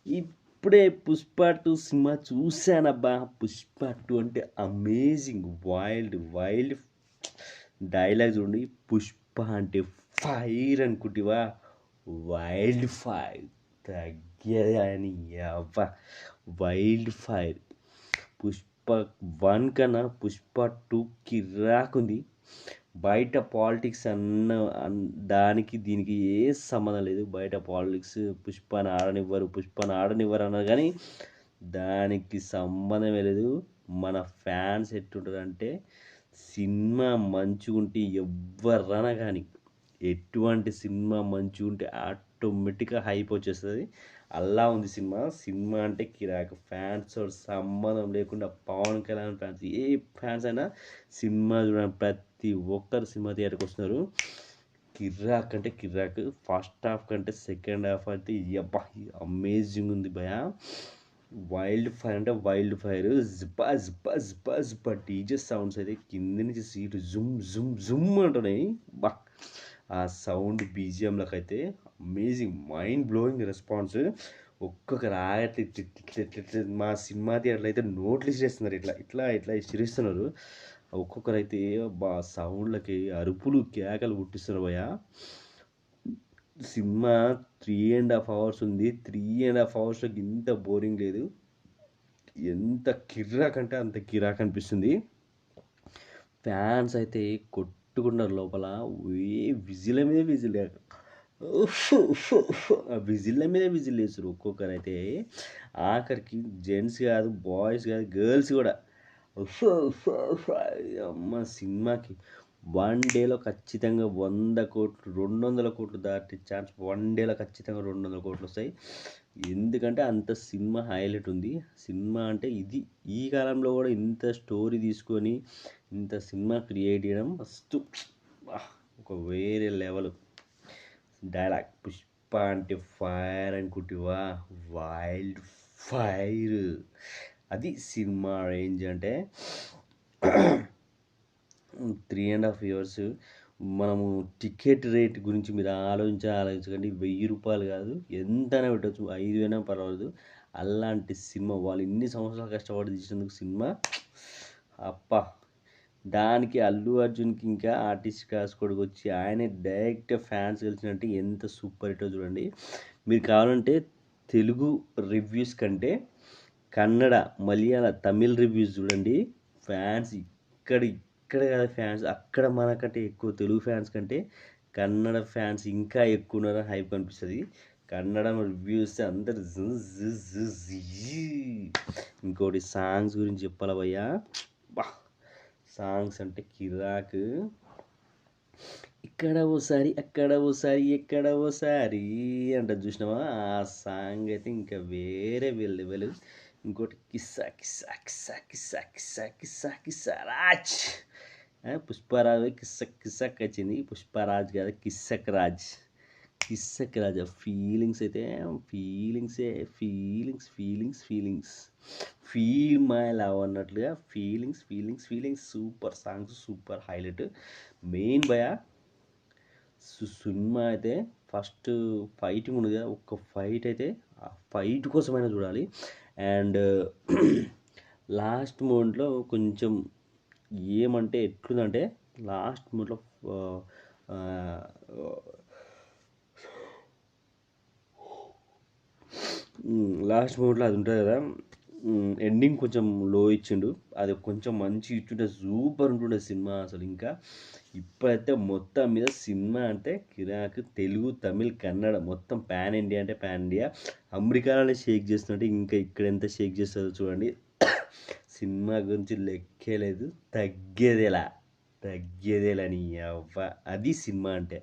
ఇప్పుడే పుష్ప 2 సినిమా చూశానబ్బా. పుష్ప 2 అంటే amazing, wild wild dialogue చూడండి. పుష్ప అంటే ఫైర్ అనుకుంటివా, వైల్డ్ ఫైర్ తగ్గేది అని అవ్వ. వైల్డ్ ఫైర్ పుష్ప 1 కన్నా పుష్ప 2 కిరాకుంది. బయట పాలిటిక్స్ దానికి దీనికి ఏ సంబంధం లేదు. బయట పాలిటిక్స్ పుష్పని ఆడనివ్వరు అన్నారు, కానీ దానికి సంబంధమే లేదు. మన ఫ్యాన్స్ ఎట్టుంటారంటే సినిమా మంచిగా ఉంటే ఎవ్వరన్నా కానీ, ఎటువంటి సినిమా మంచిగా ఉంటే ఆటోమేటిక్గా హైప్ వచ్చేస్తుంది. అలా ఉంది సినిమా అంటే కిరాక్. ఫ్యాన్స్ సంబంధం లేకుండా పవన్ కళ్యాణ్ ఫ్యాన్స్, ఏ ఫ్యాన్స్ అయినా సినిమా చూడండి, ప్రతి ఒక్కరు సినిమా థియేటర్కి వస్తున్నారు. కిరాక్ అంటే కిరాక్. ఫస్ట్ హాఫ్ కంటే సెకండ్ హాఫ్ అయితే అమేజింగ్ ఉంది భయ. వైల్డ్ ఫైర్ అంటే వైల్డ్ ఫైర్. జిబ్బా జిబ్బా జిబ్బా జిబ్బా డీజే సౌండ్స్ అయితే కింద నుంచి సీటు జుమ్ జుమ్ జుమ్ అంటున్నాయి. ఆ సౌండ్ బీజిఎంలకు అయితే అమేజింగ్, మైండ్ బ్లోయింగ్ రెస్పాన్స్. ఒక్కొక్కరు ఆగట్లే. మా సినిమా థియేటర్లు అయితే నోట్లు ఇసిరేస్తున్నారు, ఇట్లా ఇట్లా ఇట్లా ఇసిరేస్తున్నారు. ఒక్కొక్కరు అయితే సౌండ్లకి అరుపులు కేకలు పుట్టిస్తున్నారు భయ. సినిమా 3.5 hours ఉంది. 3.5 hours ఇంత బోరింగ్ లేదు. ఎంత కిరాక్ అంటే అంత కిరాక్ అనిపిస్తుంది. ఫ్యాన్స్ అయితే కొట్టుకున్నారు లోపల. విజిల మీద విజిల్, విజిల్ల మీద విజిల్ వేస్తారు ఒక్కొక్కరు అయితే. ఆఖరికి జెంట్స్ కాదు, బాయ్స్ కాదు, గర్ల్స్ కూడా అమ్మ సినిమాకి 1 డేలో ఖచ్చితంగా 100 కోట్లు 200 కోట్లు దాటే ఛాన్స్. 1 డేలో ఖచ్చితంగా 200 కోట్లు వస్తాయి. ఎందుకంటే అంత సినిమా హైలైట్ ఉంది. సినిమా అంటే ఇది ఈ కాలంలో కూడా ఇంత స్టోరీ తీసుకొని ఇంత సినిమా క్రియేట్ చేయడం ఫస్ట్ ఒక వేరే లెవెల్. డైలాగ్ పుష్ప అంటే ఫైర్ అనుకుంటివా, వైల్డ్ ఫైర్. అది సినిమా రేంజ్ అంటే. 3.5 years మనము టికెట్ రేట్ గురించి మీరు ఆలోచించకండి. 1000 రూపాయలు కాదు, ఎంతైనా పెట్టచ్చు, 5,000 పర్వాలేదు. అలాంటి సినిమా వాళ్ళు ఇన్ని సంవత్సరాలు కష్టపడి తీసినందుకు సినిమా దానికి అల్లు అర్జున్కి ఇంకా ఆర్టిస్ట్ కాసుకోడికి వచ్చి ఆయనే డైరెక్ట్ ఫ్యాన్స్ కలిసినట్టు ఎంత సూపర్ హిట్టో చూడండి. మీరు కావాలంటే తెలుగు రివ్యూస్ కంటే కన్నడ, మలయాళ, తమిళ్ రివ్యూస్ చూడండి. ఫ్యాన్స్ ఇక్కడ కదా ఫ్యాన్స్, అక్కడ మనకంటే ఎక్కువ తెలుగు ఫ్యాన్స్ కంటే కన్నడ ఫ్యాన్స్ ఇంకా ఎక్కువ ఉన్నారని హైప్ అనిపిస్తుంది. కన్నడ రివ్యూస్ అందరు. ఇంకోటి సాంగ్స్ గురించి చెప్పాలా భయ్యా, సాంగ్స్ అంటే కిరాక్. ఇక్కడ ఓసారి అక్కడ ఓసారి ఎక్కడ ఓసారి అంట చూసినావా, ఆ సాంగ్ అయితే ఇంకా వేరే లెవెల్. ఇంకోటి కిస్సా కిస్సా కిస్సా కిస్సా కిస్సా కిస్సా కిస్సా రాజ్. పుష్పరాజ్ కిస్సక్ వచ్చింది, పుష్పరాజ్ కాదు కిస్సక్ రాజ్. ఫీలింగ్స్ అయితే ఫీలింగ్స్ ఫీల్ మై లవ్ అన్నట్లుగా feelings. Super songs, super highlight. Main భయ సినిమా అయితే ఫస్ట్ ఫైటింగ్ ఉంది కదా, ఒక్క ఫైట్ అయితే ఆ ఫైట్ కోసమైనా చూడాలి. అండ్ లాస్ట్ మూమెంట్లో కొంచెం ఏమంటే ఎట్లుందంటే, లాస్ట్ మూమెంట్లో అది ఉంటుంది కదా, ఎండింగ్ కొంచెం లో ఇచ్చిండు. అది కొంచెం మంచి ఇచ్చుంటే సూపర్ ఉంటుండే సినిమా అసలు. ఇంకా ఇప్పుడైతే మొత్తం మీద సినిమా అంటే కిరాక్. తెలుగు, తమిళ్, కన్నడ మొత్తం పాన్ ఇండియా అంటే పాన్ ఇండియా. అమెరికాలోనే షేక్ చేస్తుంటే ఇంకా ఇక్కడ ఎంత షేక్ చేస్తుందో చూడండి. సినిమా గురించి లెక్కే లేదు, తగ్గేదేలా నీ అవ్వ. అది సినిమా అంటే.